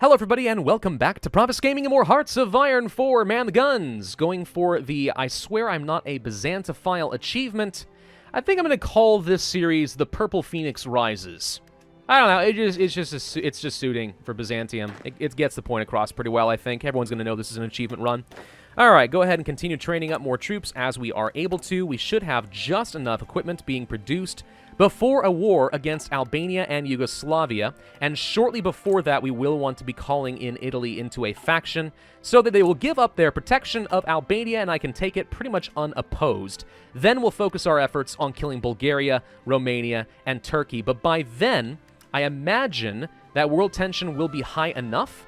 Hello everybody and welcome back to Pravus Gaming and more Hearts of Iron 4 Man the Guns. Going for the I Swear I'm Not a Byzantophile achievement. I think I'm going to call this series The Purple Phoenix Rises. I don't know, it's just suiting for Byzantium. It gets the point across pretty well, I think. Everyone's going to know this is an achievement run. Alright, go ahead and continue training up more troops as we are able to. We should have just enough equipment being produced before a war against Albania and Yugoslavia, and shortly before that we will want to be calling in Italy into a faction so that they will give up their protection of Albania and I can take it pretty much unopposed. Then we'll focus our efforts on killing Bulgaria, Romania, and Turkey, but by then I imagine that world tension will be high enough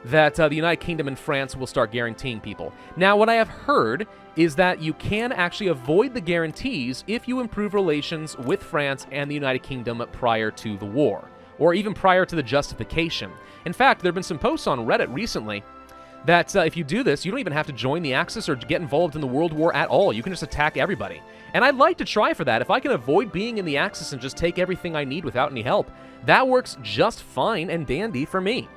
that the United Kingdom and France will start guaranteeing people. Now, what I have heard is that you can actually avoid the guarantees if you improve relations with France and the United Kingdom prior to the war, or even prior to the justification. In fact, there have been some posts on Reddit recently that if you do this, you don't even have to join the Axis or get involved in the World War at all. You can just attack everybody. And I'd like to try for that. If I can avoid being in the Axis and just take everything I need without any help, that works just fine and dandy for me.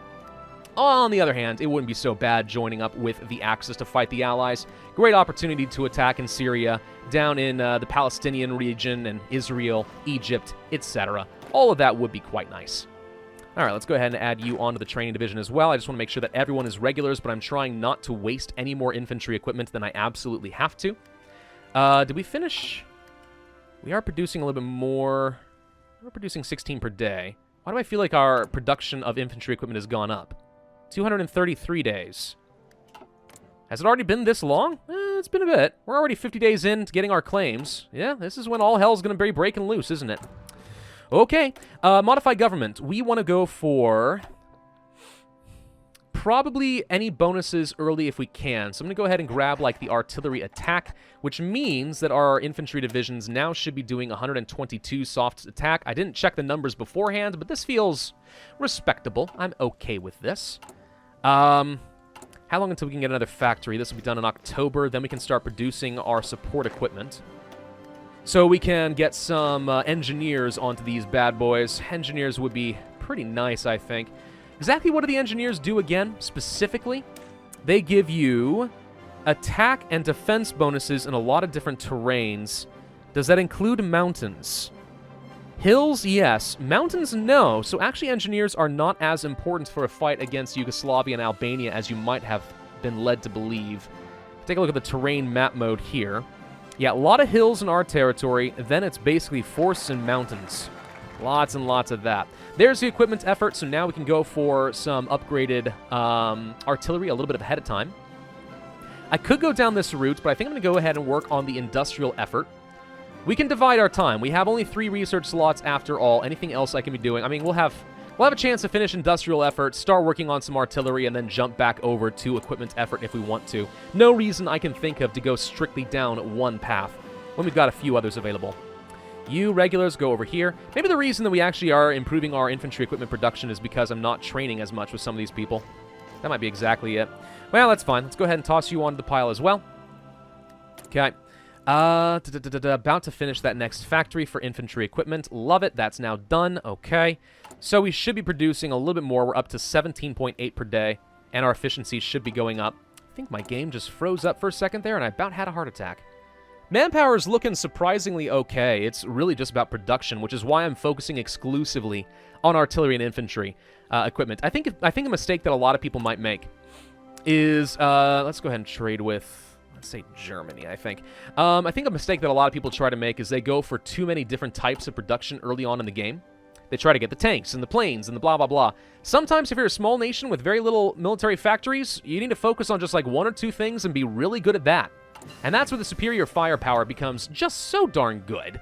On the other hand, it wouldn't be so bad joining up with the Axis to fight the Allies. Great opportunity to attack in Syria, down in the Palestinian region, and Israel, Egypt, etc. All of that would be quite nice. Alright, let's go ahead and add you onto the training division as well. I just want to make sure that everyone is regulars, but I'm trying not to waste any more infantry equipment than I absolutely have to. Did we finish? We are producing a little bit more. We're producing 16 per day. Why do I feel like our production of infantry equipment has gone up? 233 days. Has it already been this long? It's been a bit. We're already 50 days into getting our claims. Yeah, this is when all hell's going to be breaking loose, isn't it? Okay. Modify government. We want to go for probably any bonuses early if we can. So I'm going to go ahead and grab like the artillery attack, which means that our infantry divisions now should be doing 122 soft attack. I didn't check the numbers beforehand, but this feels respectable. I'm okay with this. How long until we can get another factory? This will be done in October. Then we can start producing our support equipment. So we can get some engineers onto these bad boys. Engineers would be pretty nice, I think. Exactly what do the engineers do again, specifically? They give you attack and defense bonuses in a lot of different terrains. Does that include mountains? Hills, yes. Mountains, no. So actually engineers are not as important for a fight against Yugoslavia and Albania as you might have been led to believe. Take a look at the terrain map mode here. Yeah, a lot of hills in our territory. Then it's basically forests and mountains. Lots and lots of that. There's the equipment effort, so now we can go for some upgraded artillery a little bit ahead of time. I could go down this route, but I think I'm going to go ahead and work on the industrial effort. We can divide our time. We have only 3 research slots after all. Anything else I can be doing? I mean, we'll have a chance to finish industrial effort, start working on some artillery, and then jump back over to equipment effort if we want to. No reason I can think of to go strictly down one path when we've got a few others available. You regulars go over here. Maybe the reason that we actually are improving our infantry equipment production is because I'm not training as much with some of these people. That might be exactly it. Well, that's fine. Let's go ahead and toss you onto the pile as well. Okay. About to finish that next factory for infantry equipment. Love it. That's now done. Okay. So we should be producing a little bit more. We're up to 17.8 per day, and our efficiency should be going up. I think my game just froze up for a second there, and I about had a heart attack. Manpower is looking surprisingly okay. It's really just about production, which is why I'm focusing exclusively on artillery and infantry equipment. I think a mistake that a lot of people might make is, let's go ahead and trade with, let's say Germany, I think. I think a mistake that a lot of people try to make is they go for too many different types of production early on in the game. They try to get the tanks and the planes and the blah, blah, blah. Sometimes if you're a small nation with very little military factories, you need to focus on just like 1 or 2 things and be really good at that. And that's where the superior firepower becomes just so darn good.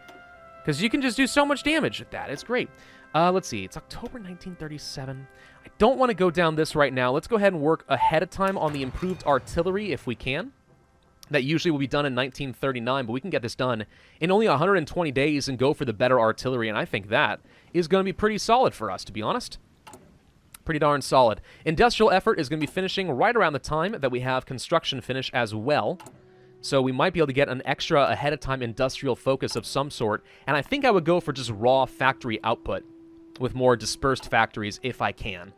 Because you can just do so much damage with that. It's great. Let's see. It's October 1937. I don't want to go down this right now. Let's go ahead and work ahead of time on the improved artillery if we can. That usually will be done in 1939, but we can get this done in only 120 days and go for the better artillery, and I think that is going to be pretty solid for us, to be honest. Pretty darn solid. Industrial effort is going to be finishing right around the time that we have construction finish as well. So we might be able to get an extra ahead-of-time industrial focus of some sort, and I think I would go for just raw factory output with more dispersed factories if I can.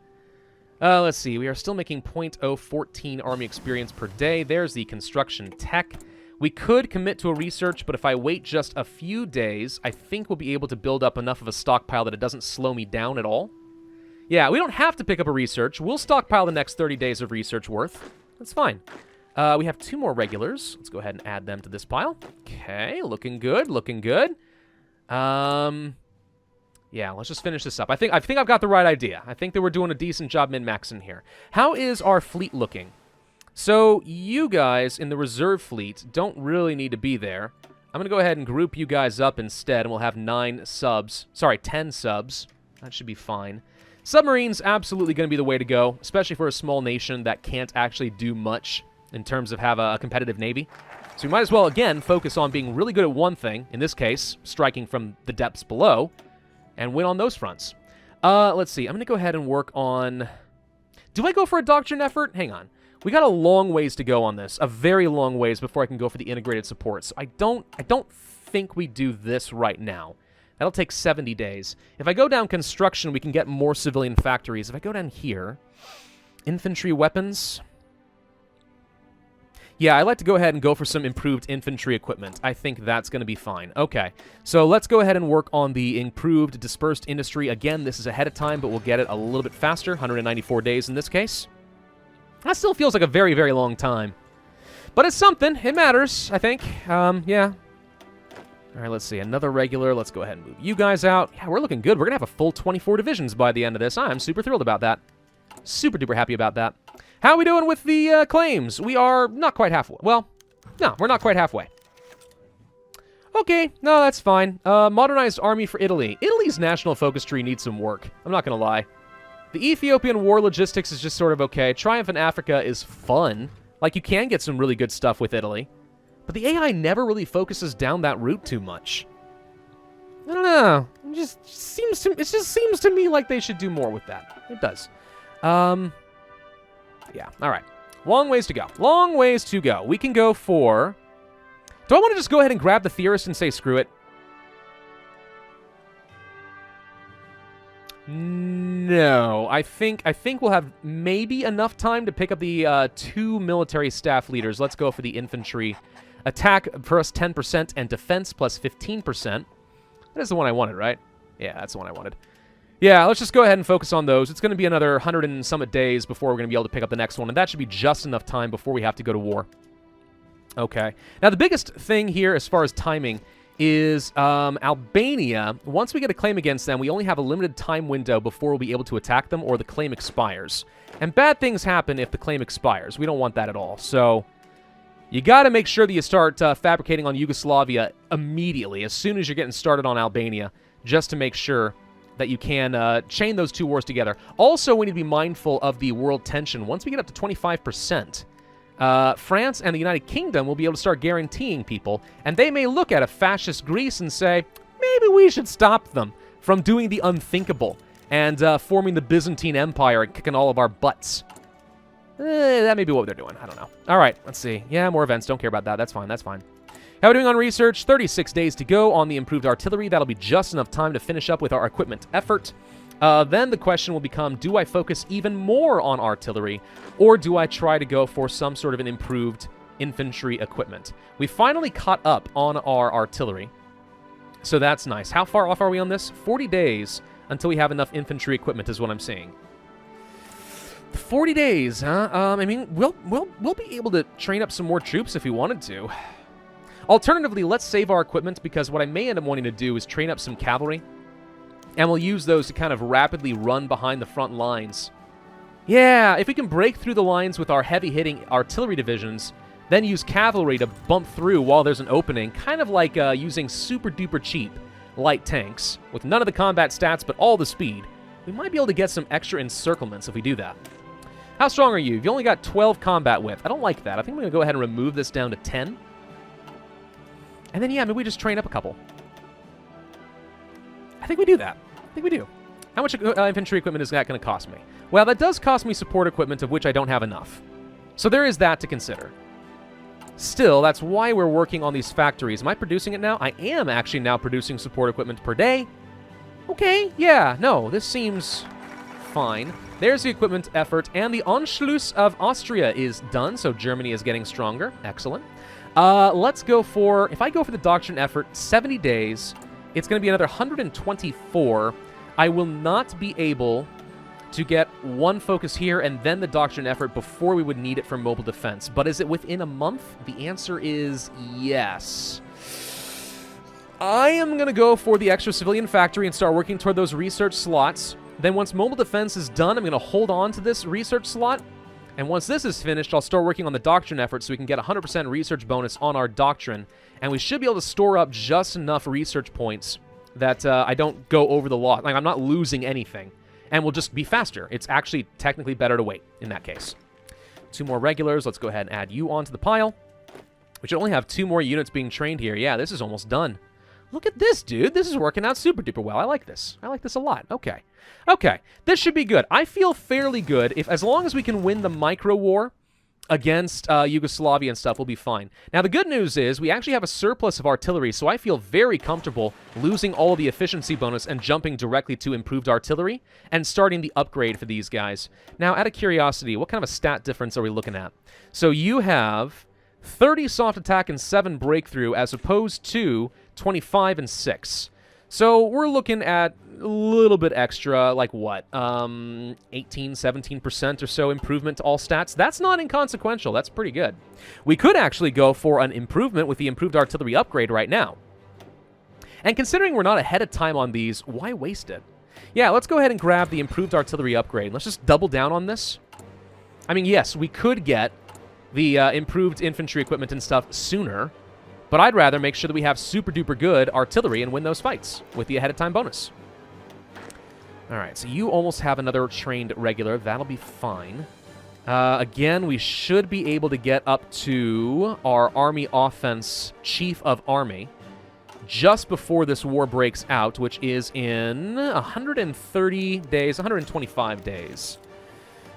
Let's see. We are still making 0.014 army experience per day. There's the construction tech. We could commit to a research, but if I wait just a few days, I think we'll be able to build up enough of a stockpile that it doesn't slow me down at all. Yeah, we don't have to pick up a research. We'll stockpile the next 30 days of research worth. That's fine. We have 2 more regulars. Let's go ahead and add them to this pile. Okay, looking good, looking good. Yeah, let's just finish this up. I think I've got the right idea. I think that we're doing a decent job min-maxing here. How is our fleet looking? So you guys in the reserve fleet don't really need to be there. I'm going to go ahead and group you guys up instead, and we'll have 10 subs. That should be fine. Submarines, absolutely going to be the way to go, especially for a small nation that can't actually do much in terms of have a competitive navy. So we might as well, again, focus on being really good at one thing, in this case, striking from the depths below, and win on those fronts. Let's see. I'm going to go ahead and work on... Do I go for a doctrine effort? Hang on. We got a long ways to go on this. A very long ways before I can go for the integrated support. So I don't think we do this right now. That'll take 70 days. If I go down construction, we can get more civilian factories. If I go down here, infantry weapons... Yeah, I like to go ahead and go for some improved infantry equipment. I think that's going to be fine. Okay, so let's go ahead and work on the improved dispersed industry. Again, this is ahead of time, but we'll get it a little bit faster. 194 days in this case. That still feels like a very, very long time. But it's something. It matters, I think. Yeah. All right, let's see. Another regular. Let's go ahead and move you guys out. Yeah, we're looking good. We're going to have a full 24 divisions by the end of this. I'm super thrilled about that. Super duper happy about that. How are we doing with the claims? We are not quite halfway. Well, no, we're not quite halfway. Okay, no, that's fine. Modernized army for Italy. Italy's national focus tree needs some work. I'm not going to lie. The Ethiopian war logistics is just sort of okay. Triumph in Africa is fun. Like, you can get some really good stuff with Italy. But the AI never really focuses down that route too much. I don't know. It just seems to me like they should do more with that. It does. Yeah, all right. Long ways to go. Long ways to go. We can go for... Do I want to just go ahead and grab the theorist and say screw it? No. I think we'll have maybe enough time to pick up the 2 military staff leaders. Let's go for the infantry. Attack plus 10% and defense plus 15%. That is the one I wanted, right? Yeah, that's the one I wanted. Yeah, let's just go ahead and focus on those. It's going to be another 100 and some days before we're going to be able to pick up the next one, and that should be just enough time before we have to go to war. Okay. Now, the biggest thing here as far as timing is Albania. Once we get a claim against them, we only have a limited time window before we'll be able to attack them or the claim expires. And bad things happen if the claim expires. We don't want that at all. So you got to make sure that you start fabricating on Yugoslavia immediately, as soon as you're getting started on Albania, just to make sure that you can chain those 2 wars together. Also, we need to be mindful of the world tension. Once we get up to 25%, France and the United Kingdom will be able to start guaranteeing people, and they may look at a fascist Greece and say, maybe we should stop them from doing the unthinkable and forming the Byzantine Empire and kicking all of our butts. That may be what they're doing. I don't know. All right, let's see. Yeah, more events. Don't care about that. That's fine. That's fine. How are we doing on research? 36 days to go on the improved artillery. That'll be just enough time to finish up with our equipment effort. Then the question will become, do I focus even more on artillery, or do I try to go for some sort of an improved infantry equipment? We finally caught up on our artillery, so that's nice. How far off are we on this? 40 days until we have enough infantry equipment is what I'm seeing. 40 days, huh? I mean, we'll be able to train up some more troops if we wanted to. Alternatively, let's save our equipment, because what I may end up wanting to do is train up some cavalry, and we'll use those to kind of rapidly run behind the front lines. Yeah, if we can break through the lines with our heavy-hitting artillery divisions, then use cavalry to bump through while there's an opening, kind of like using super-duper cheap light tanks, with none of the combat stats but all the speed, we might be able to get some extra encirclements if we do that. How strong are you? You've only got 12 combat width. I don't like that. I think I'm going to go ahead and remove this down to 10. And then, yeah, maybe we just train up a couple. I think we do that. I think we do. How much infantry equipment is that going to cost me? Well, that does cost me support equipment, of which I don't have enough. So there is that to consider. Still, that's why we're working on these factories. Am I producing it now? I am actually now producing support equipment per day. Okay, yeah, no, this seems fine. There's the equipment effort, and the Anschluss of Austria is done, so Germany is getting stronger. Excellent. Let's go for, if I go for the doctrine effort, 70 days, it's going to be another 124. I will not be able to get one focus here and then the doctrine effort before we would need it for mobile defense. But is it within a month? The answer is yes. I am going to go for the extra civilian factory and start working toward those research slots. Then once mobile defense is done, I'm going to hold on to this research slot. And once this is finished, I'll start working on the doctrine effort so we can get 100% research bonus on our doctrine. And we should be able to store up just enough research points that I don't go over the loss. Like, I'm not losing anything. And we'll just be faster. It's actually technically better to wait in that case. 2 more regulars. Let's go ahead and add you onto the pile. We should only have 2 more units being trained here. Yeah, this is almost done. Look at this, dude. This is working out super duper well. I like this. I like this a lot. Okay. Okay. This should be good. I feel fairly good. As long as we can win the micro war against Yugoslavia and stuff, we'll be fine. Now, the good news is we actually have a surplus of artillery, so I feel very comfortable losing all of the efficiency bonus and jumping directly to improved artillery and starting the upgrade for these guys. Now, out of curiosity, what kind of a stat difference are we looking at? So you have 30 soft attack and 7 breakthrough as opposed to 25 and 6. So we're looking at a little bit extra, like what, 18, 17% or so improvement to all stats. That's not inconsequential. That's pretty good. We could actually go for an improvement with the improved artillery upgrade right now. And considering we're not ahead of time on these, why waste it? Yeah, let's go ahead and grab the improved artillery upgrade. Let's just double down on this. I mean, yes, we could get the improved infantry equipment and stuff sooner, but I'd rather make sure that we have super-duper good artillery and win those fights with the ahead-of-time bonus. All right, so you almost have another trained regular. That'll be fine. Again, we should be able to get up to our Army Offense Chief of Army just before this war breaks out, which is in 130 days, 125 days.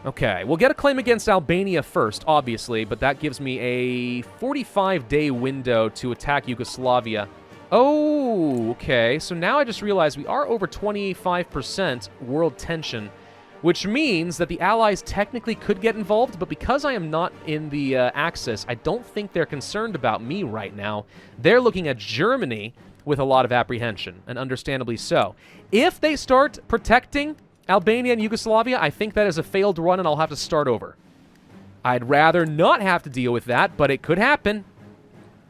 Okay, we'll get a claim against Albania first, obviously, but that gives me a 45-day window to attack Yugoslavia. Oh, okay, so now I just realized we are over 25% world tension, which means that the Allies technically could get involved, but because I am not in the Axis, I don't think they're concerned about me right now. They're looking at Germany with a lot of apprehension, and understandably so. If they start protecting Albania and Yugoslavia, I think that is a failed run and I'll have to start over. I'd rather not have to deal with that, but it could happen.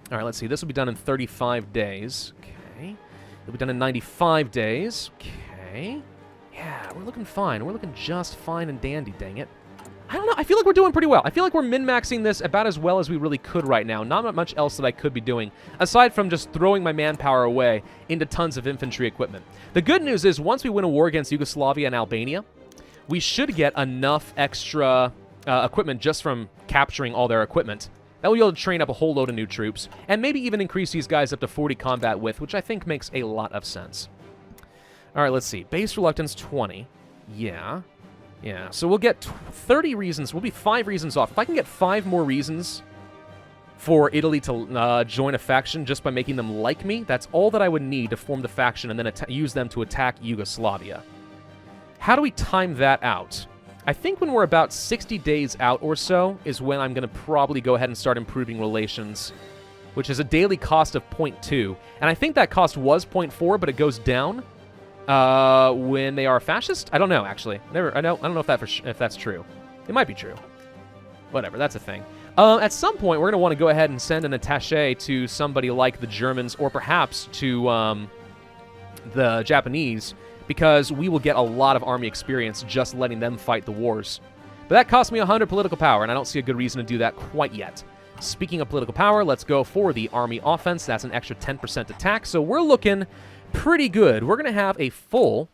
All right, let's see. This will be done in 35 days. Okay. It'll be done in 95 days. Okay. Yeah, we're looking fine. We're looking just fine and dandy, dang it. I don't know. I feel like we're doing pretty well. I feel like we're min-maxing this about as well as we really could right now. Not much else that I could be doing, aside from just throwing my manpower away into tons of infantry equipment. The good news is, once we win a war against Yugoslavia and Albania, we should get enough extra equipment just from capturing all their equipment that we'll be able to train up a whole load of new troops, and maybe even increase these guys up to 40 combat width, which I think makes a lot of sense. All right, let's see. Base reluctance 20. Yeah. Yeah, so we'll get 30 reasons. We'll be 5 reasons off. If I can get 5 more reasons for Italy to join a faction just by making them like me, that's all that I would need to form the faction and then use them to attack Yugoslavia. How do we time that out? I think when we're about 60 days out or so is when I'm going to probably go ahead and start improving relations, which is a daily cost of 0.2. And I think that cost was 0.4, but it goes down when they are fascist? I don't know, actually. I don't know if that's true. It might be true. Whatever, that's a thing. At some point, we're going to want to go ahead and send an attaché to somebody like the Germans, or perhaps to the Japanese, because we will get a lot of army experience just letting them fight the wars. But that cost me 100 political power, and I don't see a good reason to do that quite yet. Speaking of political power, let's go for the army offense. That's an extra 10% attack, so we're looking pretty good. We're going to have a full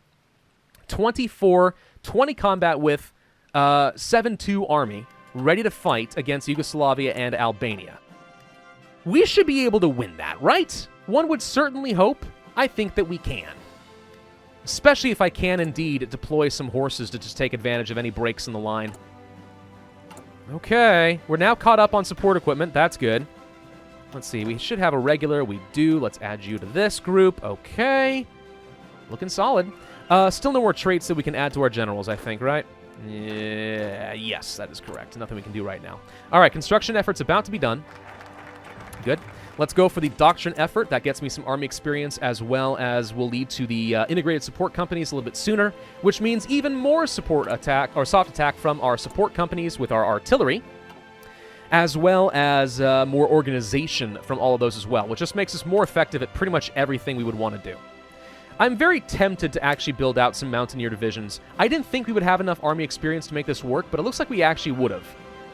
24, 20 combat with 7-2 army ready to fight against Yugoslavia and Albania. We should be able to win that, right? One would certainly hope. I think that we can. Especially if I can indeed deploy some horses to just take advantage of any breaks in the line. Okay, we're now caught up on support equipment. That's good. Let's see, we should have a regular. We do. Let's add you to this group. Okay. Looking solid. Still no more traits that we can add to our generals, I think, right? Yes, that is correct. Nothing we can do right now. All right, construction effort's about to be done. Good. Let's go for the doctrine effort. That gets me some army experience, as well as will lead to the integrated support companies a little bit sooner, which means even more support attack, or soft attack from our support companies with our artillery, as well as more organization from all of those as well, which just makes us more effective at pretty much everything we would want to do. I'm very tempted to actually build out some Mountaineer divisions. I didn't think we would have enough army experience to make this work, but it looks like we actually would have.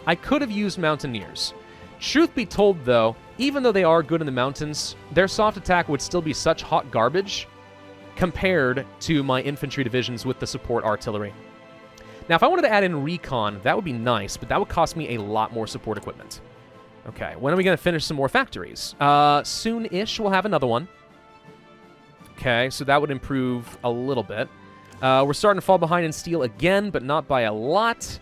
I could have used Mountaineers. Truth be told, though, even though they are good in the mountains, their soft attack would still be such hot garbage compared to my infantry divisions with the support artillery. Now, if I wanted to add in recon, that would be nice, but that would cost me a lot more support equipment. Okay, when are we going to finish some more factories? Soon-ish, we'll have another one. Okay, so that would improve a little bit. We're starting to fall behind in steel again, but not by a lot.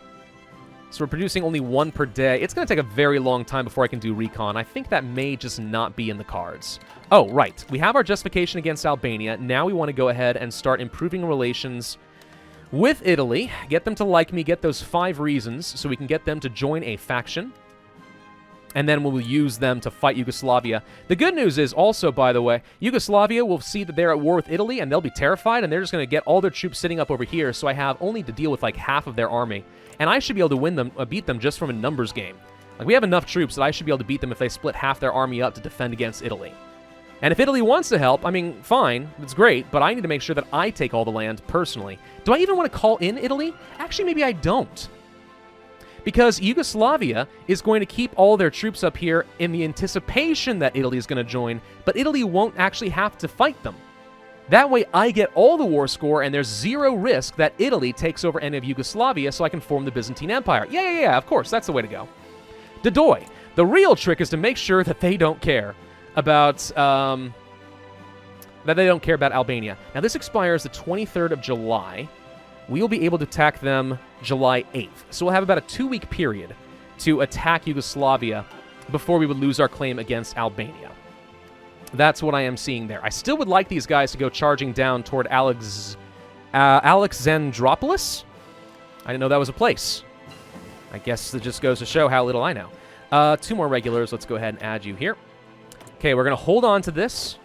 So we're producing only one per day. It's going to take a very long time before I can do recon. I think that may just not be in the cards. Oh, right. We have our justification against Albania. Now we want to go ahead and start improving relations with Italy. Get them to like me, get those 5 reasons, so we can get them to join a faction. And then we'll use them to fight Yugoslavia. The good news is also, by the way, Yugoslavia will see that they're at war with Italy, and they'll be terrified, and they're just going to get all their troops sitting up over here, so I have only to deal with like half of their army. And I should be able to win them, beat them just from a numbers game. Like, we have enough troops that I should be able to beat them if they split half their army up to defend against Italy. And if Italy wants to help, I mean, fine, it's great, but I need to make sure that I take all the land personally. Do I even want to call in Italy? Actually, maybe I don't. Because Yugoslavia is going to keep all their troops up here in the anticipation that Italy is going to join, but Italy won't actually have to fight them. That way, I get all the war score, and there's zero risk that Italy takes over any of Yugoslavia, so I can form the Byzantine Empire. Yeah, of course, that's the way to go. Dodoy. The real trick is to make sure that they don't care about Albania. Now, this expires the 23rd of July. We will be able to attack them July 8th. So we'll have about a 2-week period to attack Yugoslavia before we would lose our claim against Albania. That's what I am seeing there. I still would like these guys to go charging down toward Alexandropolis. I didn't know that was a place. I guess it just goes to show how little I know. 2 more regulars. Let's go ahead and add you here. Okay, we're going to hold on to this.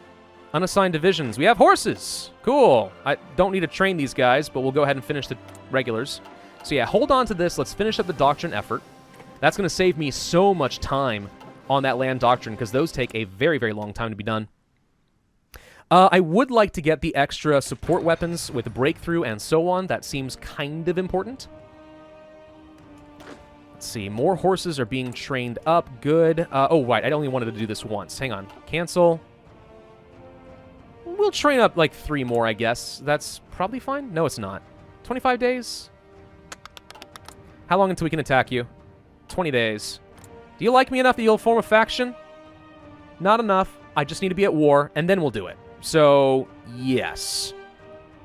Unassigned divisions. We have horses. Cool. I don't need to train these guys, but we'll go ahead and finish the regulars. So yeah, hold on to this. Let's finish up the doctrine effort. That's going to save me so much time on that land doctrine, because those take a very, very long time to be done. I would like to get the extra support weapons with breakthrough and so on. That seems kind of important. Let's see. More horses are being trained up. Good. Oh, right. I only wanted to do this once. Hang on. Cancel. We'll train up like 3 more, I guess. That's probably fine. No, it's not. 25 days? How long until we can attack you? 20 days. Do you like me enough that you'll form a faction? Not enough. I just need to be at war, and then we'll do it. So, yes.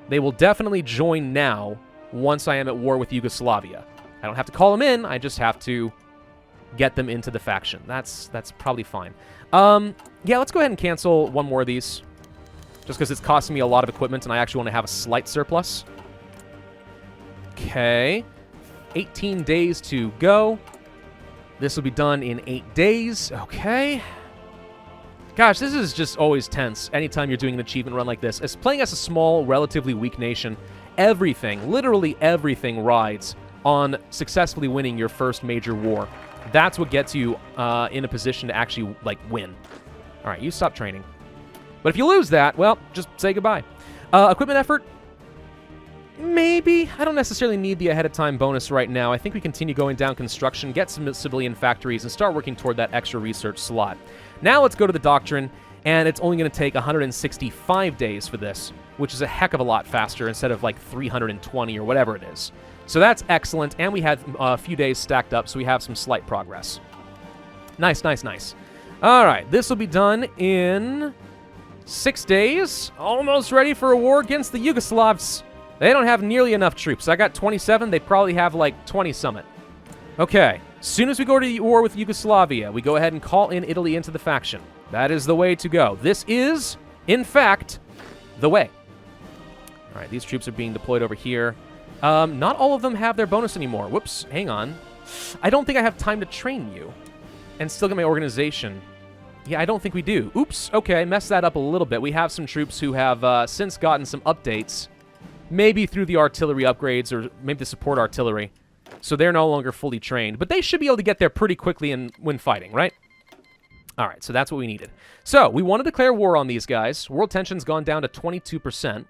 They will definitely join now once I am at war with Yugoslavia. I don't have to call them in. I just have to get them into the faction. That's probably fine. Yeah, let's go ahead and cancel 1 more of these. Just because it's costing me a lot of equipment, and I actually want to have a slight surplus. Okay. 18 days to go. This will be done in 8 days. Okay. Gosh, this is just always tense anytime you're doing an achievement run like this. As playing as a small, relatively weak nation, everything, literally everything rides on successfully winning your first major war. That's what gets you in a position to actually, like, win. All right, you stop training. But if you lose that, well, just say goodbye. Equipment effort? Maybe. I don't necessarily need the ahead-of-time bonus right now. I think we continue going down construction, get some civilian factories, and start working toward that extra research slot. Now let's go to the doctrine, and it's only going to take 165 days for this, which is a heck of a lot faster instead of like 320 or whatever it is. So that's excellent, and we had a few days stacked up, so we have some slight progress. Nice, nice, nice. All right, this will be done in 6 days. Almost ready for a war against the Yugoslavs. They don't have nearly enough troops. I got 27. They probably have like 20 summit. Okay. As soon as we go to war with Yugoslavia, we go ahead and call in Italy into the faction. That is the way to go. This is, in fact, the way. All right, these troops are being deployed over here. Not all of them have their bonus anymore. Whoops, hang on. I don't think I have time to train you and still get my organization. Yeah, I don't think we do. Oops, okay, I messed that up a little bit. We have some troops who have since gotten some updates, maybe through the artillery upgrades or maybe the support artillery. So they're no longer fully trained, but they should be able to get there pretty quickly when fighting, right? All right, so that's what we needed. So we want to declare war on these guys. World tension's gone down to 22%.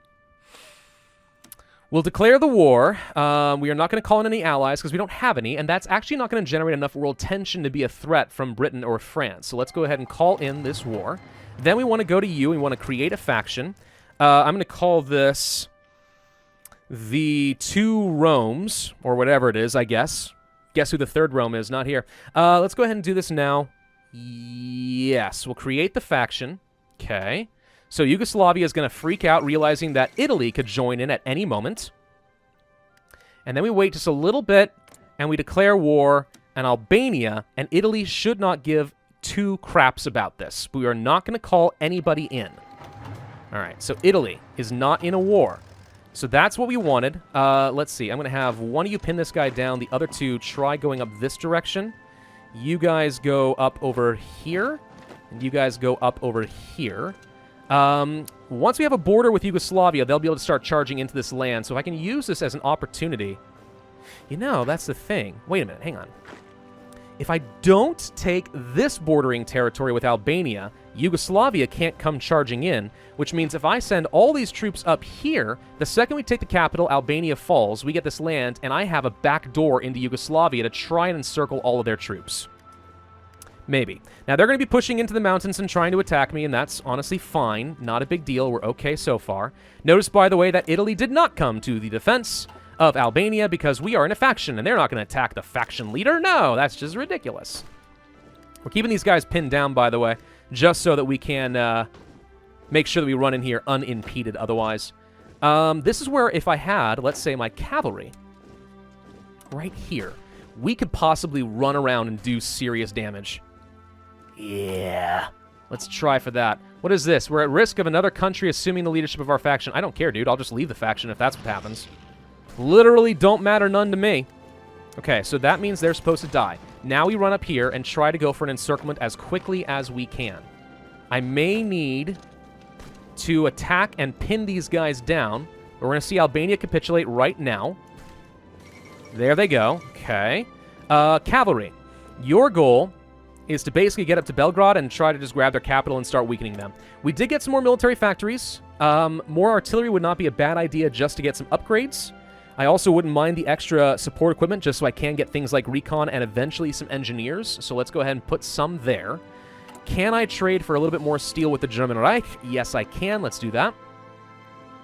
We'll declare the war. We are not going to call in any allies because we don't have any, and that's actually not going to generate enough world tension to be a threat from Britain or France. So let's go ahead and call in this war. Then we want to go to you. We want to create a faction. I'm going to call this the Two Romes, or whatever it is, I guess. Guess who the third Rome is? Not here. Let's go ahead and do this now. Yes, we'll create the faction. Okay. So Yugoslavia is going to freak out, realizing that Italy could join in at any moment. And then we wait just a little bit, and we declare war, and Albania and Italy should not give two craps about this. We are not going to call anybody in. All right, so Italy is not in a war. So that's what we wanted. Let's see. I'm going to have one of you pin this guy down. The other two try going up this direction. You guys go up over here. And you guys go up over here. Once we have a border with Yugoslavia, they'll be able to start charging into this land. So if I can use this as an opportunity. You know, that's the thing. Wait a minute. Hang on. If I don't take this bordering territory with Albania, Yugoslavia can't come charging in, which means if I send all these troops up here, the second we take the capital, Albania falls, we get this land, and I have a back door into Yugoslavia to try and encircle all of their troops. Maybe. Now, they're going to be pushing into the mountains and trying to attack me, and that's honestly fine. Not a big deal. We're okay so far. Notice, by the way, that Italy did not come to the defense of Albania because we are in a faction, and they're not going to attack the faction leader. No, that's just ridiculous. We're keeping these guys pinned down, by the way, just so that we can make sure that we run in here unimpeded otherwise. This is where if I had, let's say, my cavalry right here, we could possibly run around and do serious damage. Yeah. Let's try for that. What is this? We're at risk of another country assuming the leadership of our faction. I don't care, dude. I'll just leave the faction if that's what happens. Literally don't matter none to me. Okay, so that means they're supposed to die. Now we run up here and try to go for an encirclement as quickly as we can. I may need to attack and pin these guys down. We're going to see Albania capitulate right now. There they go. Okay. Cavalry. Your goal is to basically get up to Belgrade and try to just grab their capital and start weakening them. We did get some more military factories. More artillery would not be a bad idea just to get some upgrades. I also wouldn't mind the extra support equipment just so I can get things like recon and eventually some engineers. So let's go ahead and put some there. Can I trade for a little bit more steel with the German Reich? Yes, I can. Let's do that.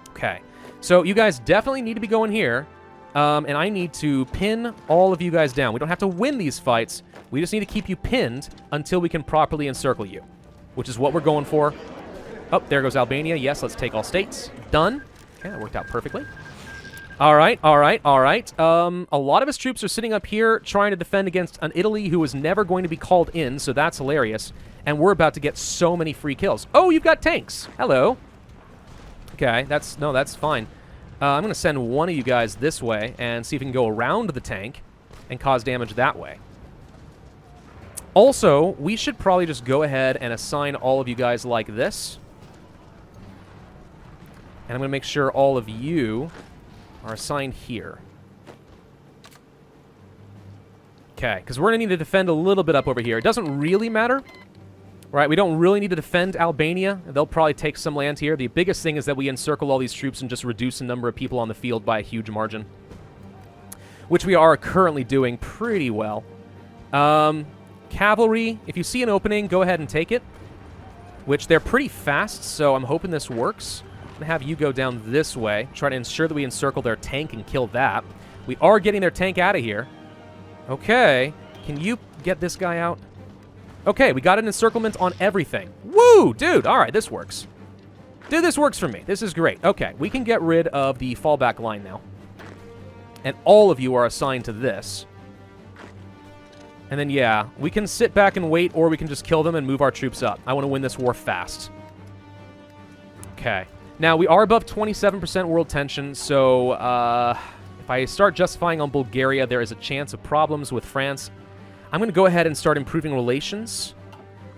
Okay. So you guys definitely need to be going here. And I need to pin all of you guys down. We don't have to win these fights. We just need to keep you pinned until we can properly encircle you, which is what we're going for. Oh, there goes Albania. Yes, let's take all states. Done. Okay, that worked out perfectly. All right, all right, all right. A lot of his troops are sitting up here trying to defend against an Italy who is never going to be called in, so that's hilarious. And we're about to get so many free kills. Oh, you've got tanks. Hello. Okay, that's fine. I'm going to send one of you guys this way and see if we can go around the tank and cause damage that way. Also, we should probably just go ahead and assign all of you guys like this. And I'm going to make sure all of you are assigned here. Okay, because we're going to need to defend a little bit up over here. It doesn't really matter. Right, we don't really need to defend Albania. They'll probably take some land here. The biggest thing is that we encircle all these troops and just reduce the number of people on the field by a huge margin. Which we are currently doing pretty well. Cavalry, if you see an opening, go ahead and take it. Which they're pretty fast, so I'm hoping this works. I'm going to have you go down this way. Try to ensure that we encircle their tank and kill that. We are getting their tank out of here. Okay, can you get this guy out? Okay, we got an encirclement on everything. Woo, dude. All right, this works. Dude, this works for me. This is great. Okay, we can get rid of the fallback line now. And all of you are assigned to this. And then, yeah, we can sit back and wait, or we can just kill them and move our troops up. I want to win this war fast. Okay. Now, we are above 27% world tension, so If I start justifying on Bulgaria, there is a chance of problems with France. I'm going to go ahead and start improving relations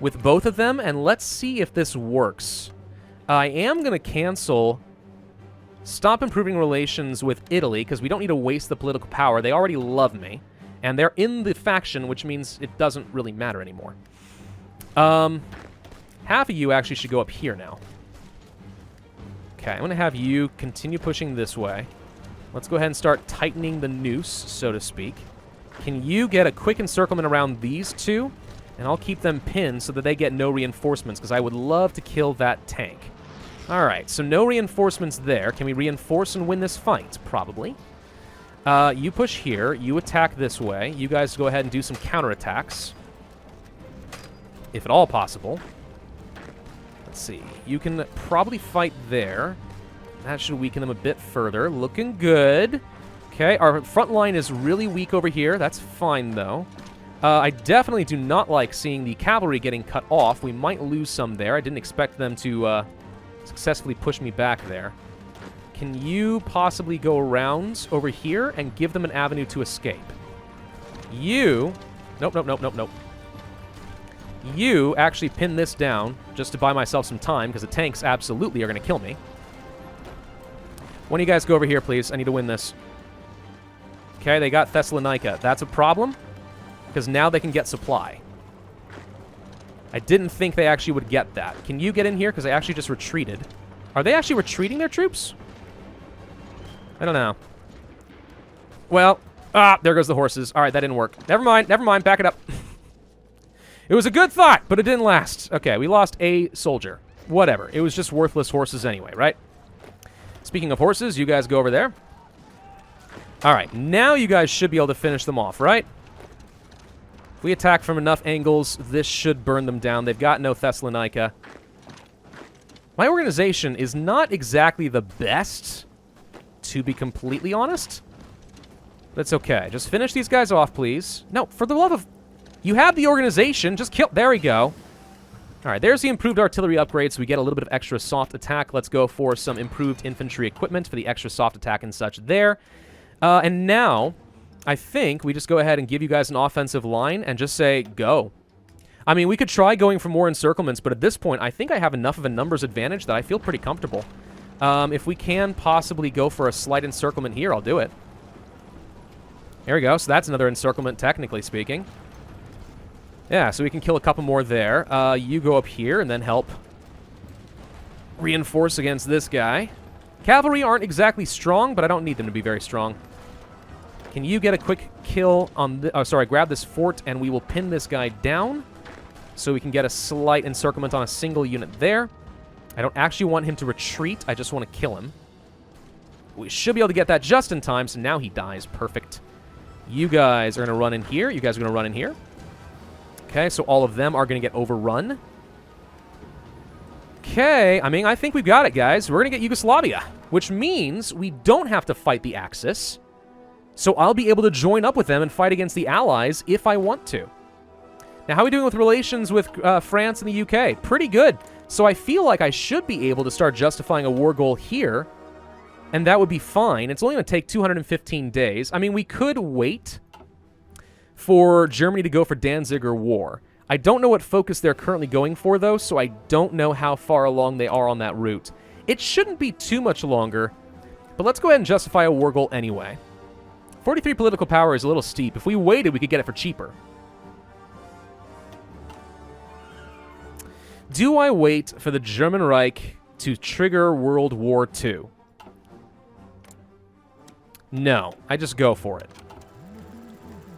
with both of them, and let's see if this works. I am going to cancel... Stop improving relations with Italy, because we don't need to waste the political power. They already love me. And they're in the faction, which means it doesn't really matter anymore. Half of you actually should go up here now. Okay, I'm going to have you continue pushing this way. Let's go ahead and start tightening the noose, so to speak. Can you get a quick encirclement around these two? And I'll keep them pinned so that they get no reinforcements, because I would love to kill that tank. Alright, so no reinforcements there. Can we reinforce and win this fight? Probably. You push here. You attack this way. You guys go ahead and do some counterattacks. If at all possible. Let's see. You can probably fight there. That should weaken them a bit further. Looking good. Okay, our front line is really weak over here. That's fine, though. I definitely do not like seeing the cavalry getting cut off. We might lose some there. I didn't expect them to successfully push me back there. Can you possibly go around over here and give them an avenue to escape? You... Nope, nope, nope, nope, nope. You actually pin this down just to buy myself some time, because the tanks absolutely are going to kill me. One of you guys go over here, please. I need to win this. Okay, they got Thessalonica. That's a problem, because now they can get supply. I didn't think they actually would get that. Can you get in here? Because they actually just retreated. Are they actually retreating their troops? I don't know. Well, there goes the horses. All right, that didn't work. Never mind, back it up. It was a good thought, but it didn't last. Okay, we lost a soldier. Whatever. It was just worthless horses anyway, right? Speaking of horses, you guys go over there. All right, now you guys should be able to finish them off, right? If we attack from enough angles, this should burn them down. They've got no Thessalonica. My organization is not exactly the best, to be completely honest. But it's okay. Just finish these guys off, please. No, for the love of... You have the organization. Just kill... There we go. All right, there's the improved artillery upgrade, so we get a little bit of extra soft attack. Let's go for some improved infantry equipment for the extra soft attack and such there. And now, I think we just go ahead and give you guys an offensive line and just say, go. I mean, we could try going for more encirclements, but at this point, I think I have enough of a numbers advantage that I feel pretty comfortable. If we can possibly go for a slight encirclement here, I'll do it. There we go. So that's another encirclement, technically speaking. Yeah, so we can kill a couple more there. You go up here and then help reinforce against this guy. Cavalry aren't exactly strong, but I don't need them to be very strong. Can you get a quick kill on the... Oh, sorry, grab this fort, and we will pin this guy down so we can get a slight encirclement on a single unit there. I don't actually want him to retreat. I just want to kill him. We should be able to get that just in time, so now he dies. Perfect. You guys are going to run in here. You guys are going to run in here. Okay, so all of them are going to get overrun. Okay, I mean, I think we've got it, guys. We're going to get Yugoslavia, which means we don't have to fight the Axis. So I'll be able to join up with them and fight against the Allies if I want to. Now, how are we doing with relations with France and the UK? Pretty good. So I feel like I should be able to start justifying a war goal here, and that would be fine. It's only going to take 215 days. I mean, we could wait for Germany to go for Danziger War. I don't know what focus they're currently going for, though, so I don't know how far along they are on that route. It shouldn't be too much longer, but let's go ahead and justify a war goal anyway. 43 political power is a little steep. If we waited, we could get it for cheaper. Do I wait for the German Reich to trigger World War II? No, I just go for it.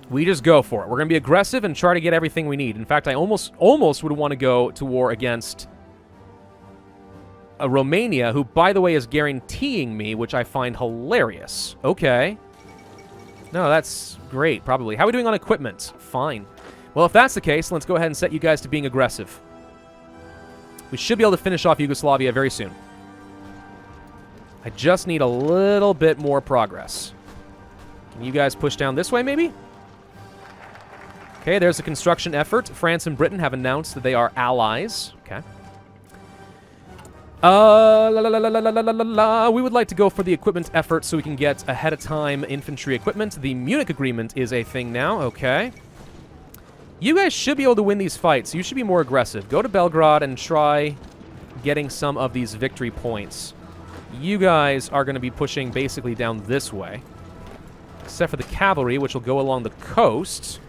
We just go for it. We're going to be aggressive and try to get everything we need. In fact, I almost would want to go to war against Romania, who, by the way, is guaranteeing me, which I find hilarious. Okay. No, that's great, probably. How are we doing on equipment? Fine. Well, if that's the case, let's go ahead and set you guys to being aggressive. We should be able to finish off Yugoslavia very soon. I just need a little bit more progress. Can you guys push down this way, maybe? Okay, there's a construction effort. France and Britain have announced that they are allies. Okay. We would like to go for the equipment effort so we can get ahead of time infantry equipment. The Munich Agreement is a thing now. Okay. You guys should be able to win these fights. You should be more aggressive. Go to Belgrade and try getting some of these victory points. You guys are going to be pushing basically down this way. Except for the cavalry, which will go along the coast.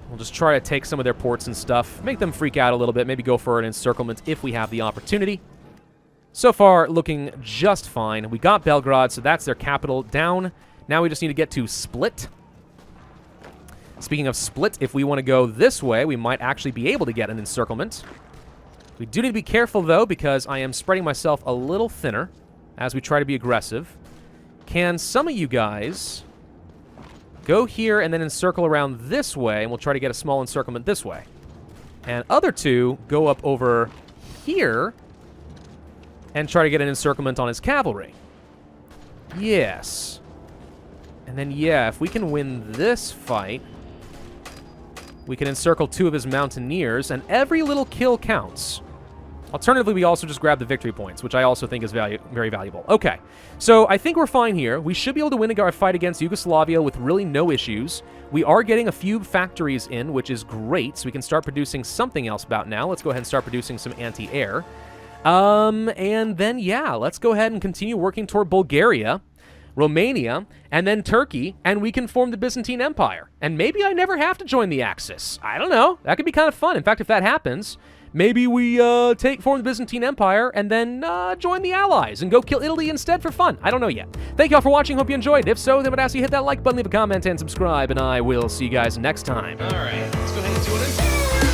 We'll just try to take some of their ports and stuff. Make them freak out a little bit. Maybe go for an encirclement if we have the opportunity. So far, looking just fine. We got Belgrade, so that's their capital down. Now we just need to get to Split. Speaking of Split, if we want to go this way, we might actually be able to get an encirclement. We do need to be careful, though, because I am spreading myself a little thinner as we try to be aggressive. Can some of you guys go here and then encircle around this way, and we'll try to get a small encirclement this way. And other two go up over here and try to get an encirclement on his cavalry. Yes. And then, yeah, if we can win this fight, we can encircle two of his mountaineers, and every little kill counts. Alternatively, we also just grab the victory points, which I also think is very valuable. Okay, so I think we're fine here. We should be able to win a fight against Yugoslavia with really no issues. We are getting a few factories in, which is great, so we can start producing something else about now. Let's go ahead and start producing some anti-air. And then, yeah, let's go ahead and continue working toward Bulgaria, Romania, and then Turkey, and we can form the Byzantine Empire. And maybe I never have to join the Axis. I don't know. That could be kind of fun. In fact, if that happens, maybe we form the Byzantine Empire and then join the Allies and go kill Italy instead for fun. I don't know yet. Thank you all for watching. Hope you enjoyed. If so, then I would ask you to hit that like button, leave a comment, and subscribe, and I will see you guys next time. All right, let's go ahead and do it.